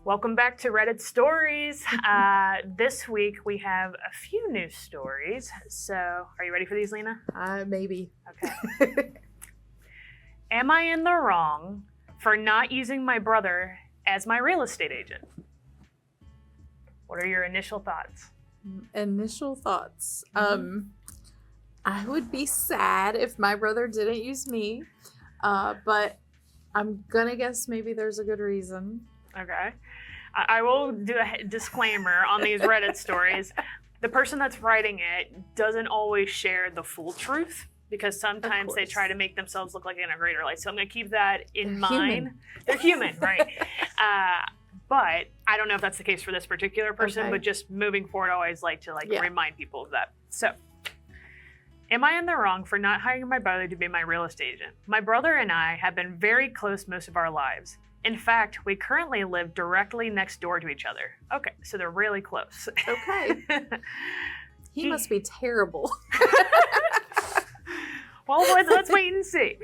Welcome back to Reddit Stories. This week we have a few new stories. So, are you ready for these, Lena? Maybe. Okay. Am I in the wrong for not using my brother as my real estate agent? What are your initial thoughts? Initial thoughts. I would be sad if my brother didn't use me, but I'm gonna guess maybe there's a good reason. Okay. I will do a disclaimer on these Reddit stories. The person that's writing it doesn't always share the full truth because sometimes they try to make themselves look like an integrator. So I'm going to keep that in mind. Human. They're human, right? But I don't know if that's the case for this particular person, Okay. but just moving forward, I always like to Yeah. remind people of that. So, am I in the wrong for not hiring my brother to be my real estate agent? My brother and I have been very close most of our lives. In fact, we currently live directly next door to each other. Okay, so they're really close. Okay. He must be terrible. Well, let's wait and see.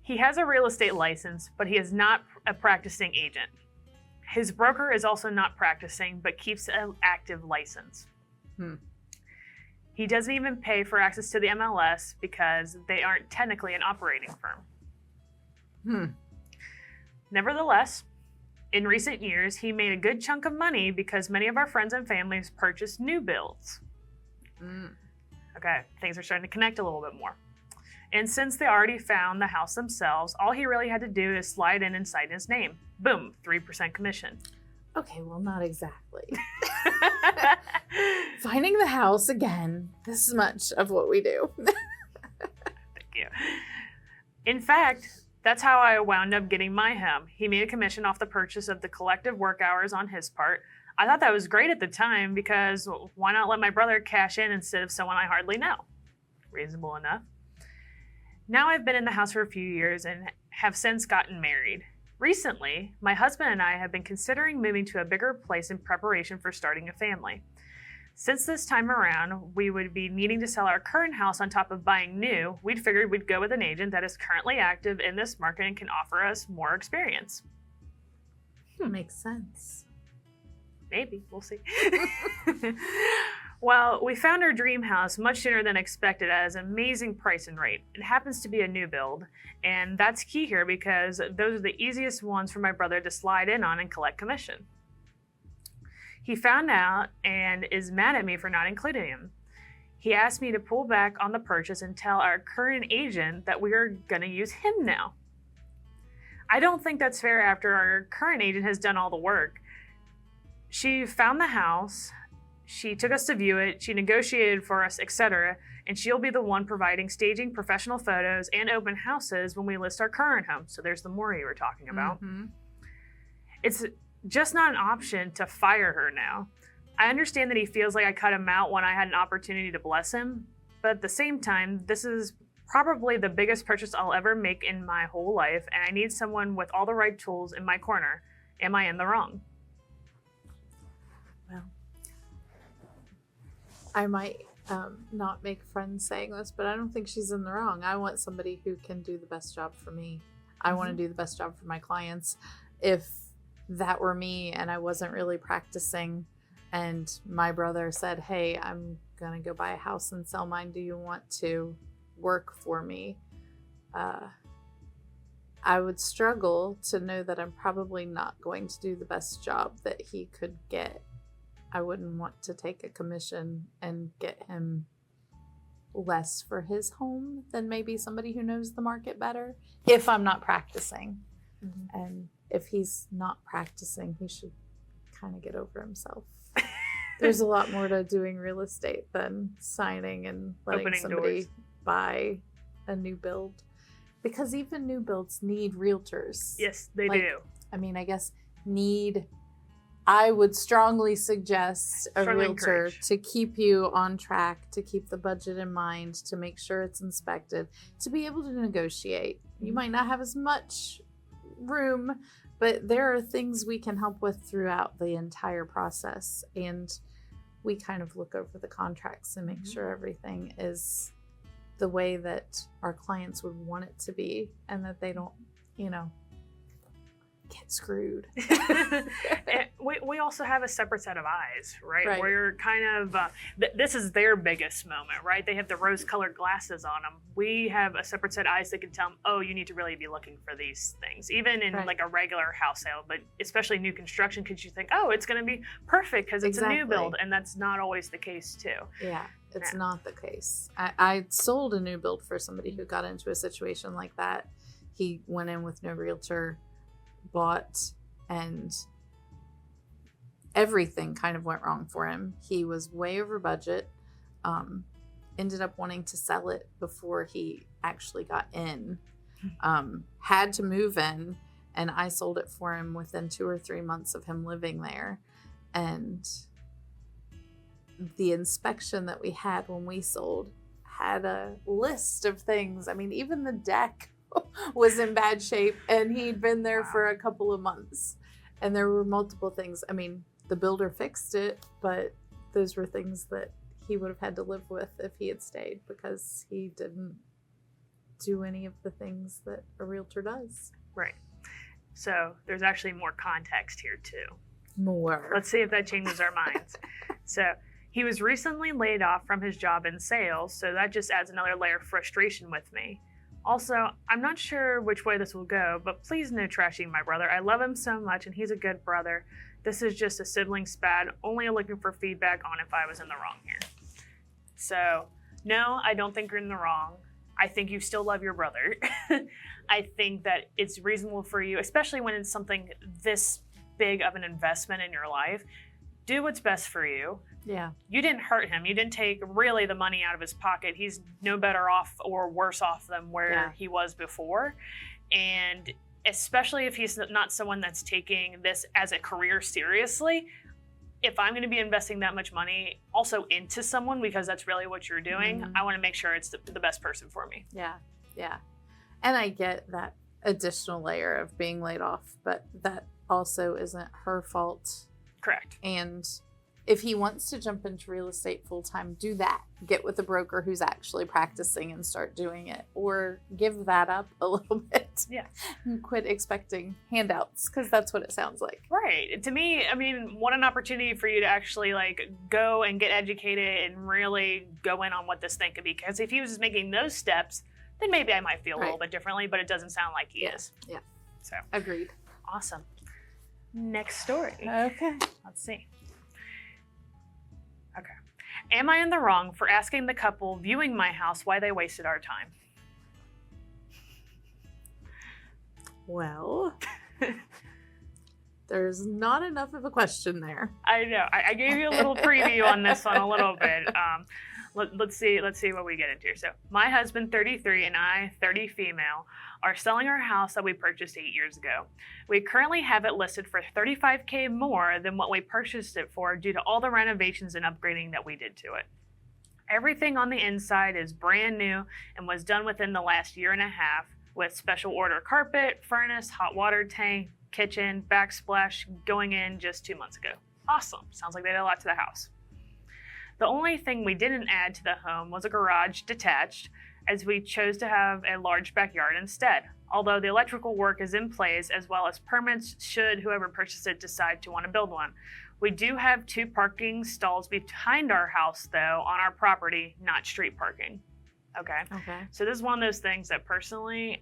He has a real estate license, but he is not a practicing agent. His broker is also not practicing, but keeps an active license. He doesn't even pay for access to the MLS because they aren't technically an operating firm. Nevertheless, in recent years, he made a good chunk of money because many of our friends and families purchased new builds. Okay, things are starting to connect a little bit more. And since they already found the house themselves, all he really had to do is slide in and sign his name. Boom, 3% commission. Okay, well, not exactly. Finding the house again, this much of what we do. Thank you. In fact, that's how I wound up getting my home. He made a commission off the purchase of the collective work hours on his part. I thought that was great at the time because why not let my brother cash in instead of someone I hardly know? Reasonable enough. Now I've been in the house for a few years and have since gotten married. Recently, my husband and I have been considering moving to a bigger place in preparation for starting a family. Since this time around, we would be needing to sell our current house on top of buying new, we'd figured we'd go with an agent that is currently active in this market and can offer us more experience. Makes sense. Maybe, we'll see. Well, we found our dream house much sooner than expected at an amazing price and rate. It happens to be a new build, and that's key here because those are the easiest ones for my brother to slide in on and collect commission. He found out and is mad at me for not including him. He asked me to pull back on the purchase and tell our current agent that we are going to use him now. I don't think that's fair after our current agent has done all the work. She found the house, she took us to view it, she negotiated for us, etc., and she'll be the one providing staging, professional photos, and open houses when we list our current home. So there's the more you were talking about. It's just not an option to fire her now. I understand that he feels like I cut him out when I had an opportunity to bless him, but at the same time, this is probably the biggest purchase I'll ever make in my whole life, and I need someone with all the right tools in my corner. Am I in the wrong? Well, I might not make friends saying this, but I don't think she's in the wrong. I want somebody who can do the best job for me. I want to do the best job for my clients. If that were me and I wasn't really practicing and my brother said, hey, I'm going to go buy a house and sell mine. Do you want to work for me? I would struggle to know that I'm probably not going to do the best job that he could get. I wouldn't want to take a commission and get him less for his home than maybe somebody who knows the market better if I'm not practicing. And if he's not practicing, he should kind of get over himself. There's a lot more to doing real estate than signing and letting Opening somebody doors. buy a new build. Because even new builds need realtors. Yes, they Like, do. I mean, I guess I would strongly suggest a Strongly realtor encourage. to keep you on track, to keep the budget in mind, to make sure it's inspected, to be able to negotiate. You might not have as much room, but there are things we can help with throughout the entire process. And we kind of look over the contracts and make sure everything is the way that our clients would want it to be and that they don't, get screwed. And we also have a separate set of eyes, right? Right. We're kind of, this is their biggest moment, right? They have the rose-colored glasses on them. We have a separate set of eyes that can tell them, oh, you need to really be looking for these things. Even in Right. like a regular house sale, but especially new construction, because you think, oh, it's going to be perfect because it's a new Exactly. build. And that's not always the case too. Yeah, it's Yeah. not the case. I sold a new build for somebody who got into a situation like that. He went in with no realtor, bought, and everything kind of went wrong for him. He was way over budget, ended up wanting to sell it before he actually got in, had to move in, and I sold it for him within 2 or 3 months of him living there. And the inspection that we had when we sold had a list of things. I mean, even the deck was in bad shape, and he'd been there Wow. for a couple of months, and there were multiple things. I mean, the builder fixed it, but those were things that he would have had to live with if he had stayed, because he didn't do any of the things that a realtor does. Right. So there's actually more context here too. More. Let's see if that changes our minds. So he was recently laid off from his job in sales, so that just adds another layer of frustration with me. Also, I'm not sure which way this will go, but please no trashing my brother. I love him so much, and he's a good brother. This is just a sibling spat, only looking for feedback on if I was in the wrong here. So, no, I don't think you're in the wrong. I think you still love your brother. I think that it's reasonable for you, especially when it's something this big of an investment in your life. Do what's best for you. Yeah. You didn't hurt him. You didn't take really the money out of his pocket. He's no better off or worse off than where he was before. And especially if he's not someone that's taking this as a career seriously, if I'm going to be investing that much money also into someone, because that's really what you're doing, I want to make sure it's the best person for me. Yeah. Yeah. And I get that additional layer of being laid off, but that also isn't her fault. Correct. And if he wants to jump into real estate full time, do that. Get with a broker who's actually practicing and start doing it, or give that up a little bit. Yeah. And quit expecting handouts, because that's what it sounds like. Right. To me, I mean, what an opportunity for you to actually like go and get educated and really go in on what this thing could be. Because if he was just making those steps, then maybe I might feel a little bit differently, but it doesn't sound like he is. Yeah. So Agreed. awesome. Next story. Okay. Let's see. Okay. Am I in the wrong for asking the couple viewing my house why they wasted our time? Well, there's not enough of a question there. I know. I gave you a little preview on this one a little bit. Let's see what we get into here. So my husband, 33, and I, 30 female, are selling our house that we purchased 8 years ago. We currently have it listed for $35,000 more than what we purchased it for due to all the renovations and upgrading that we did to it. Everything on the inside is brand new and was done within the last year and a half, with special order carpet, furnace, hot water tank, kitchen, backsplash going in just 2 months ago. Awesome. Sounds like they did a lot to the house. The only thing we didn't add to the home was a garage detached, as we chose to have a large backyard instead, although the electrical work is in place as well as permits should whoever purchases it decide to want to build one. We do have 2 parking stalls behind our house, though, on our property, not street parking. Okay. So this is one of those things that personally,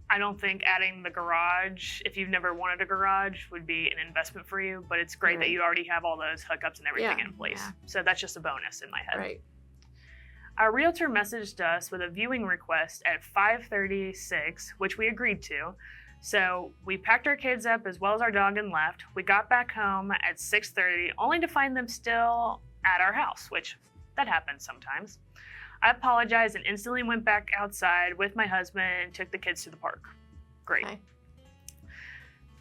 I don't think adding the garage, if you've never wanted a garage, would be an investment for you, but it's great that you already have all those hookups and everything in place. Yeah. So that's just a bonus in my head. Right. Our realtor messaged us with a viewing request at 5:36, which we agreed to. So we packed our kids up as well as our dog and left. We got back home at 6:30, only to find them still at our house, which that happens sometimes. I apologized and instantly went back outside with my husband and took the kids to the park. Great. Okay.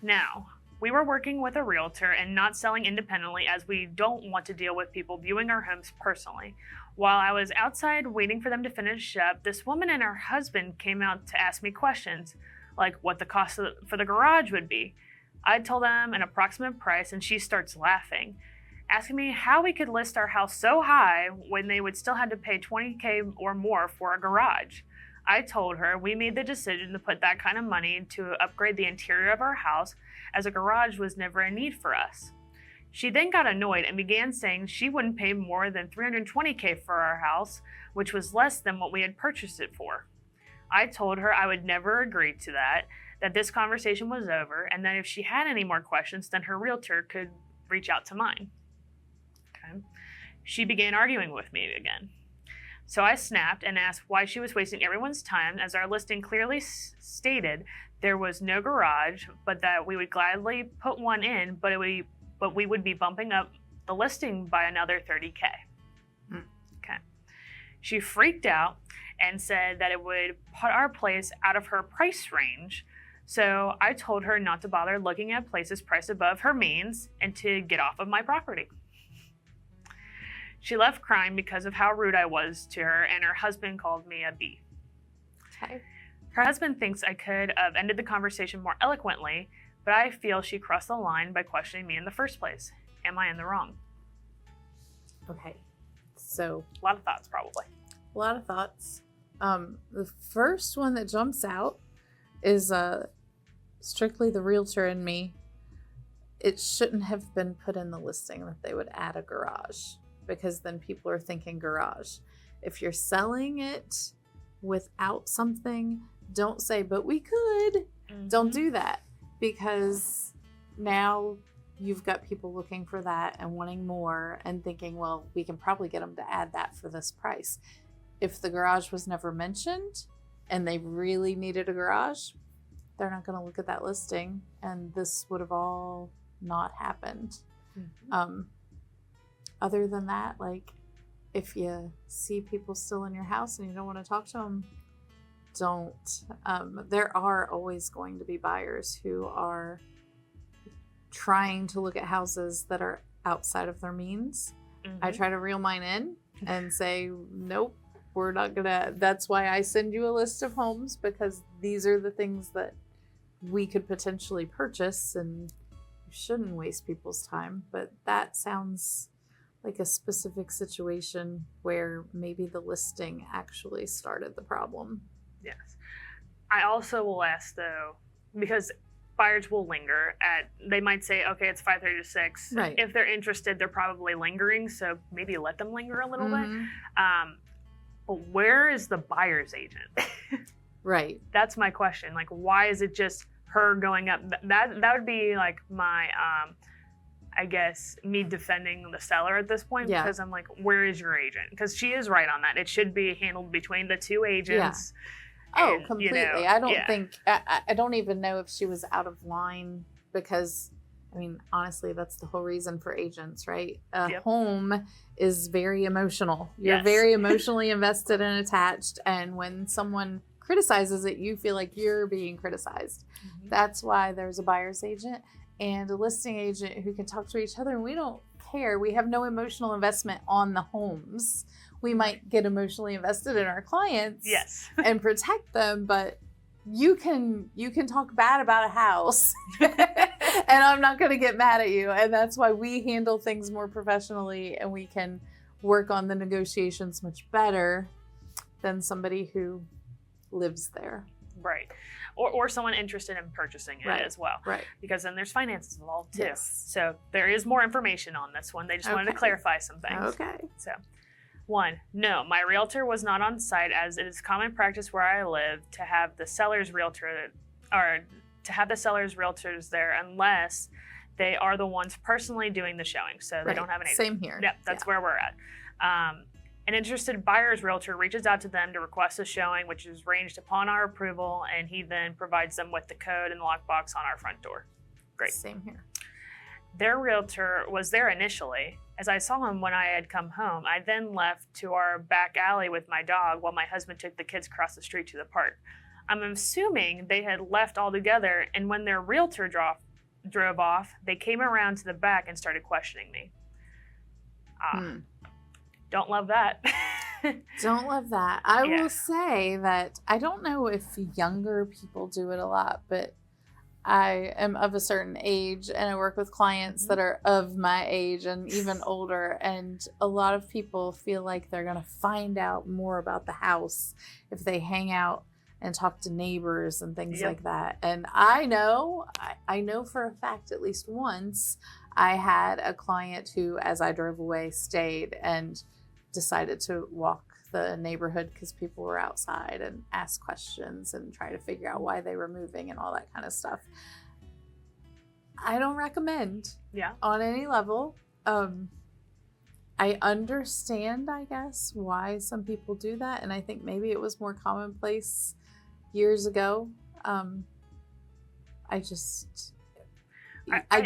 Now, we were working with a realtor and not selling independently, as we don't want to deal with people viewing our homes personally. While I was outside waiting for them to finish up, this woman and her husband came out to ask me questions, like what the cost for the garage would be. I told them an approximate price, and she starts laughing, asking me how we could list our house so high when they would still have to pay $20,000 or more for a garage. I told her we made the decision to put that kind of money to upgrade the interior of our house, as a garage was never a need for us. She then got annoyed and began saying she wouldn't pay more than $320K for our house, which was less than what we had purchased it for. I told her I would never agree to that this conversation was over, and that if she had any more questions, then her realtor could reach out to mine. Okay. She began arguing with me again. So I snapped and asked why she was wasting everyone's time, as our listing clearly stated there was no garage, but that we would gladly put one in, but we would be bumping up the listing by another $30K. Okay. She freaked out and said that it would put our place out of her price range. So I told her not to bother looking at places priced above her means and to get off of my property. She left crying because of how rude I was to her, and her husband called me a B. Okay. Her husband thinks I could have ended the conversation more eloquently, but I feel she crossed the line by questioning me in the first place. Am I in the wrong? Okay. So, A lot of thoughts, probably. a lot of thoughts. The first one that jumps out is strictly the realtor in me. It shouldn't have been put in the listing that they would add a garage, because then people are thinking garage. If you're selling it without something, don't say, but we could. Don't do that, because now you've got people looking for that and wanting more and thinking, well, we can probably get them to add that for this price. If the garage was never mentioned and they really needed a garage, they're not going to look at that listing, and this would have all not happened. Other than that, like, if you see people still in your house and you don't want to talk to them, don't. There are always going to be buyers who are trying to look at houses that are outside of their means. I try to reel mine in and say, nope, we're not gonna. That's why I send you a list of homes, because these are the things that we could potentially purchase, and you shouldn't waste people's time. But that sounds like a specific situation where maybe the listing actually started the problem. Yes. I also will ask, though, because buyers will linger they might say, okay, it's 5:30 to 6. Right. If they're interested, they're probably lingering, so maybe let them linger a little bit. But where is the buyer's agent? Right. That's my question. Like, why is it just her going up? That would be like my, I guess, me defending the seller at this point, Yeah. because I'm like, where is your agent? Because she is right on that. It should be handled between the two agents. Oh, And, completely. I don't think, I don't even know if she was out of line, because, I mean, honestly, that's the whole reason for agents, right? A home is very emotional. You're very emotionally invested and attached. And when someone criticizes it, you feel like you're being criticized. That's why there's a buyer's agent and a listing agent who can talk to each other. And we don't care. We have no emotional investment on the homes. We might get emotionally invested in our clients and protect them, but you can talk bad about a house and I'm not going to get mad at you. And that's why we handle things more professionally, and we can work on the negotiations much better than somebody who lives there. Right. Or someone interested in purchasing it as well. Right. Because then there's finances involved too. Yes. So there is more information on this one. They just wanted to clarify some things. Okay. So, 1, no, my realtor was not on site, as it is common practice where I live to have the seller's realtor realtors there unless they are the ones personally doing the showing. So they don't have an agent. Same here. Yep, that's where we're at. An interested buyer's realtor reaches out to them to request a showing, which is arranged upon our approval, and he then provides them with the code and the lockbox on our front door. Great. Same here. Their realtor was there initially. As I saw him when I had come home, I then left to our back alley with my dog while my husband took the kids across the street to the park. I'm assuming they had left altogether, and when their realtor drove off, they came around to the back and started questioning me. Don't love that. Don't love that. I will say that I don't know if younger people do it a lot, but I am of a certain age and I work with clients that are of my age and even older. And a lot of people feel like they're going to find out more about the house if they hang out and talk to neighbors and things like that. And I know for a fact, at least once, I had a client who, as I drove away, stayed and decided to walk the neighborhood because people were outside and ask questions and try to figure out why they were moving and all that kind of stuff. I don't recommend on any level. I understand, I guess, why some people do that. And I think maybe it was more commonplace years ago. I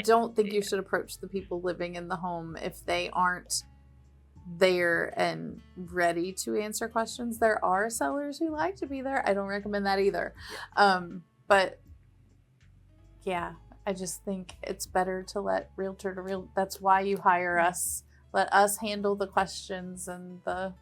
don't think you should approach the people living in the home if they aren't there and ready to answer questions. There are sellers who like to be there. I don't recommend that either. But yeah, I just think it's better to let realtor to real. That's why you hire us. Let us handle the questions and the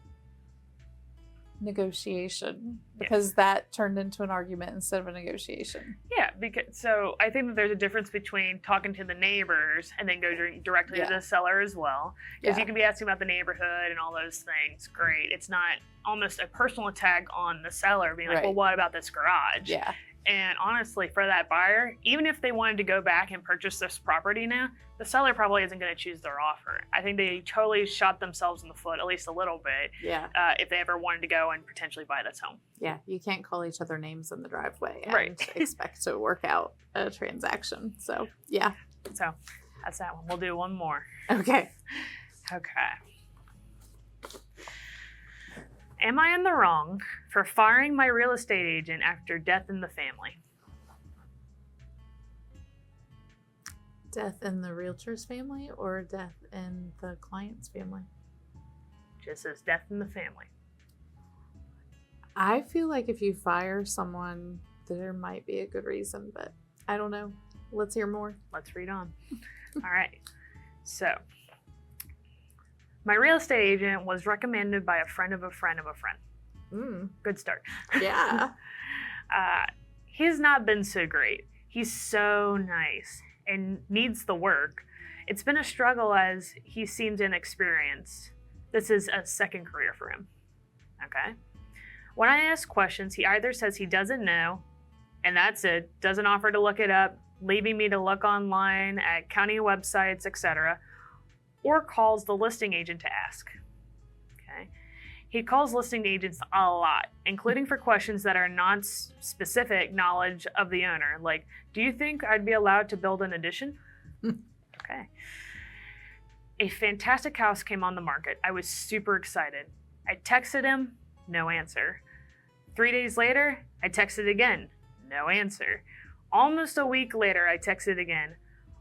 negotiation, because that turned into an argument instead of a negotiation. Yeah, so I think that there's a difference between talking to the neighbors and then go directly to the seller as well. Because you can be asking about the neighborhood and all those things. Great. It's not almost a personal attack on the seller being like, well, what about this garage? Yeah. And honestly, for that buyer, even if they wanted to go back and purchase this property now, the seller probably isn't going to choose their offer. I think they totally shot themselves in the foot, at least a little bit, if they ever wanted to go and potentially buy this home. Yeah, you can't call each other names in the driveway and expect to work out a transaction. So, yeah. So, that's that one. We'll do one more. Okay. Am I in the wrong for firing my real estate agent after death in the family? Death in the realtor's family or death in the client's family? Just says death in the family. I feel like if you fire someone, there might be a good reason, but I don't know. Let's hear more. Let's read on. All right. So, my real estate agent was recommended by a friend of a friend of a friend. Good start. Yeah. He's not been so great. He's so nice and needs the work. It's been a struggle as he seems inexperienced. This is a second career for him. Okay? When I ask questions, he either says he doesn't know, and that's it, doesn't offer to look it up, leaving me to look online at county websites, etc., or calls the listing agent to ask. Okay? He calls listing agents a lot, including for questions that are non-specific knowledge of the owner, like, do you think I'd be allowed to build an addition? Okay. A fantastic house came on the market. I was super excited. I texted him, no answer. 3 days later, I texted again, no answer. Almost a week later, I texted again.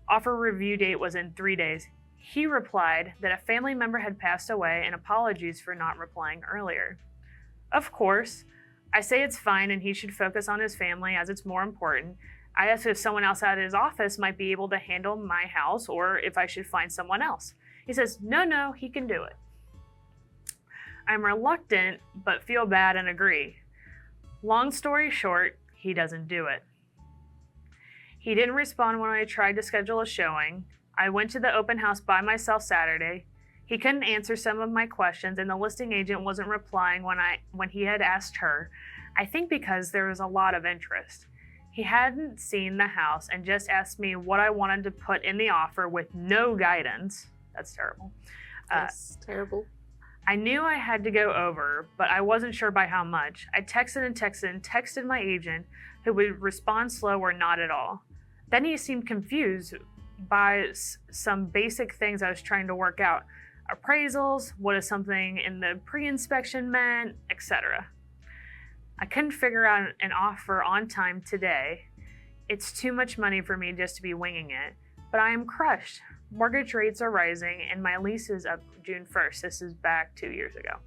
Offer review date was in 3 days. He replied that a family member had passed away and apologies for not replying earlier. Of course, I say it's fine and he should focus on his family as it's more important. I asked if someone else at his office might be able to handle my house or if I should find someone else. He says, no, he can do it. I'm reluctant, but feel bad and agree. Long story short, he doesn't do it. He didn't respond when I tried to schedule a showing. I went to the open house by myself Saturday. He couldn't answer some of my questions, and the listing agent wasn't replying when he had asked her. I think because there was a lot of interest. He hadn't seen the house and just asked me what I wanted to put in the offer with no guidance. That's terrible. That's terrible. I knew I had to go over, but I wasn't sure by how much. I texted my agent, who would respond slow or not at all. Then he seemed confused by some basic things I was trying to work out. Appraisals, what is something in the pre-inspection meant, etc. I couldn't figure out an offer on time today. It's too much money for me just to be winging it, but I am crushed. Mortgage rates are rising and my lease is up June 1st. This is back 2 years ago.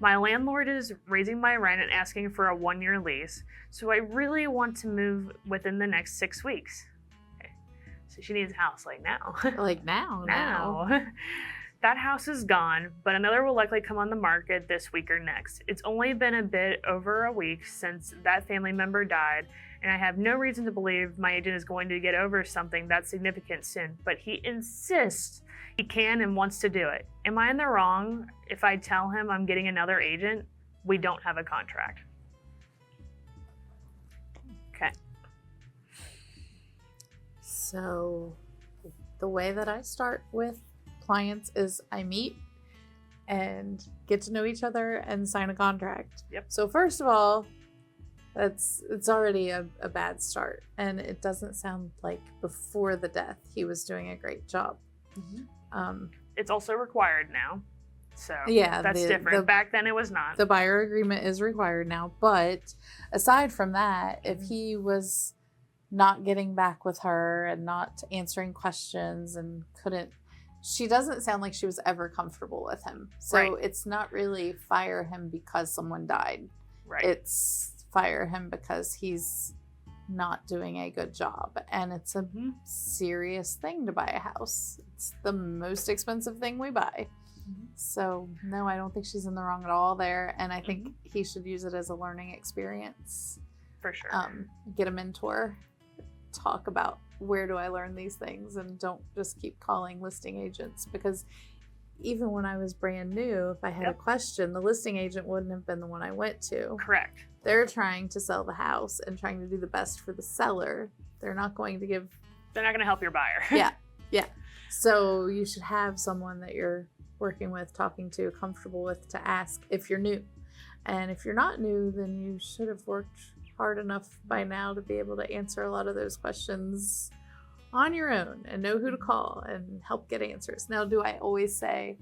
My landlord is raising my rent and asking for a 1-year lease, so I really want to move within the next 6 weeks. Okay. So she needs a house like now. Like now. That house is gone, but another will likely come on the market this week or next. It's only been a bit over a week since that family member died, and I have no reason to believe my agent is going to get over something that significant soon, but he insists he can and wants to do it. Am I in the wrong if I tell him I'm getting another agent? We don't have a contract. Okay. So the way that I start with clients is I meet and get to know each other and sign a contract. Yep. So first of all, it's already a bad start, and it doesn't sound like before the death he was doing a great job. It's also required now, so yeah, that's different. Back then it was not. The buyer agreement is required now, but aside from that, if he was not getting back with her and not answering questions and she doesn't sound like she was ever comfortable with him. So Right. It's not really fire him because someone died. Right. It's fire him because he's not doing a good job. And it's a serious thing to buy a house. It's the most expensive thing we buy. So no, I don't think she's in the wrong at all there. And I think he should use it as a learning experience. For sure. Get a mentor, talk about where do I learn these things, and don't just keep calling listing agents, because even when I was brand new, if I had a question, the listing agent wouldn't have been the one I went to. Correct. They're trying to sell the house and trying to do the best for the seller. They're not going to give... They're not going to help your buyer. Yeah. So you should have someone that you're working with, talking to, comfortable with, to ask if you're new. And if you're not new, then you should have worked hard enough by now to be able to answer a lot of those questions on your own and know who to call and help get answers. Now, do I always say,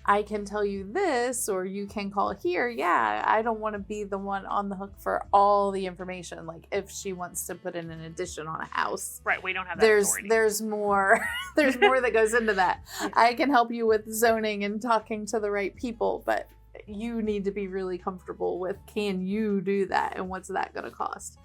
I can tell you this, or you can call here? Yeah, I don't want to be the one on the hook for all the information. Like if she wants to put in an addition on a house. Right, we don't have that authority. There's more that goes into that. I can help you with zoning and talking to the right people, but you need to be really comfortable with, can you do that, and what's that going to cost?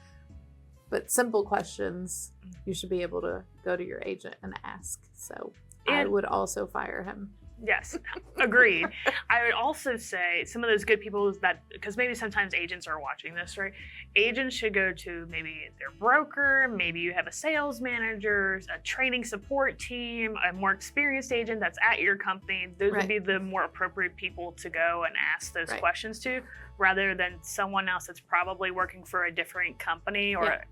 But simple questions, you should be able to go to your agent and ask. So I would also fire him. Yes, agreed. I would also say some of those good people because maybe sometimes agents are watching this, right? Agents should go to maybe their broker, maybe you have a sales manager, a training support team, a more experienced agent that's at your company. Those would be the more appropriate people to go and ask those questions to, rather than someone else that's probably working for a different company or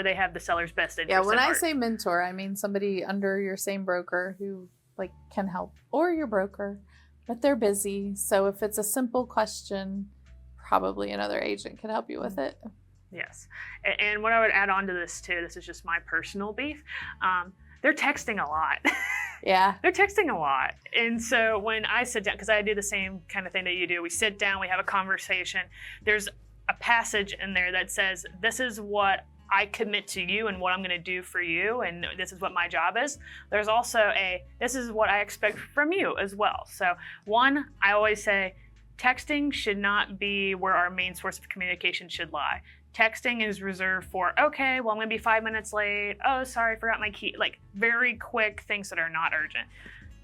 they have the seller's best interest. Yeah, when I say mentor, I mean somebody under your same broker who can help, or your broker, but they're busy. So if it's a simple question, probably another agent can help you with it. Yes. And what I would add on to this too, this is just my personal beef. They're texting a lot. Yeah. They're texting a lot. And so when I sit down, because I do the same kind of thing that you do, we sit down, we have a conversation. There's a passage in there that says, this is what I commit to you and what I'm going to do for you, and this is what my job is. There's also this is what I expect from you as well. So one, I always say texting should not be where our main source of communication should lie. Texting is reserved for, okay, well, I'm going to be 5 minutes late. Oh, sorry, I forgot my key. Like very quick things that are not urgent.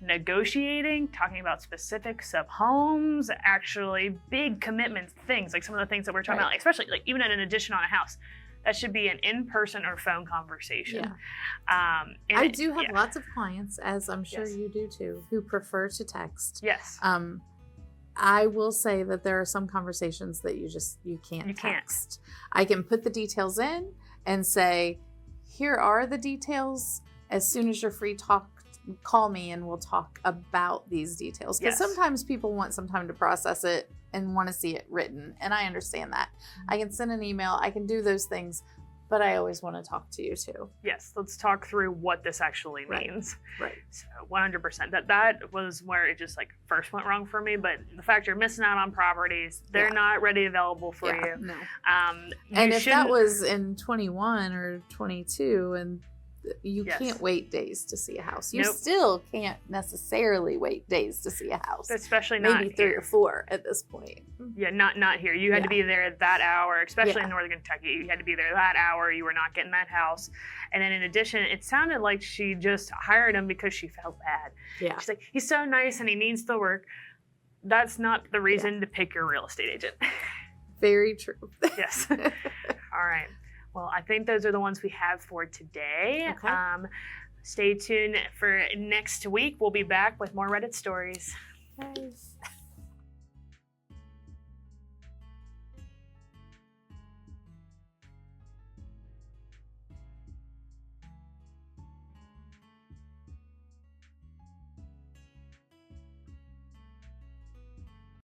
Negotiating, talking about specifics of homes, actually big commitments, things like some of the things that we're talking about, especially like even an addition on a house. That should be an in-person or phone conversation. Yeah. I do have lots of clients, as I'm sure you do too, who prefer to text. Yes. I will say that there are some conversations that you can't text. I can put the details in and say, here are the details. As soon as you're free, call me and we'll talk about these details. Because sometimes people want some time to process it and want to see it written. And I understand that. I can send an email. I can do those things. But I always want to talk to you too. Yes, let's talk through what this actually means. Right. So 100%. That was where it just first went wrong for me. But the fact you're missing out on properties, they're not ready available for you. No. And if that was in 21 or 22 and You Yes. can't wait days to see a house. You Nope. still can't necessarily wait days to see a house. Especially not Maybe 3 here. or 4 at this point. Yeah, not here. You had to Yeah. be there at that hour, especially Yeah. in Northern Kentucky. You had to be there that hour. You were not getting that house. And then in addition, it sounded like she just hired him because she felt bad. Yeah. She's like, he's so nice and he needs the work. That's not the reason to pick your real estate agent. Very true. Yes. All right. Well, I think those are the ones we have for today. Okay. Stay tuned for next week. We'll be back with more Reddit stories. Nice.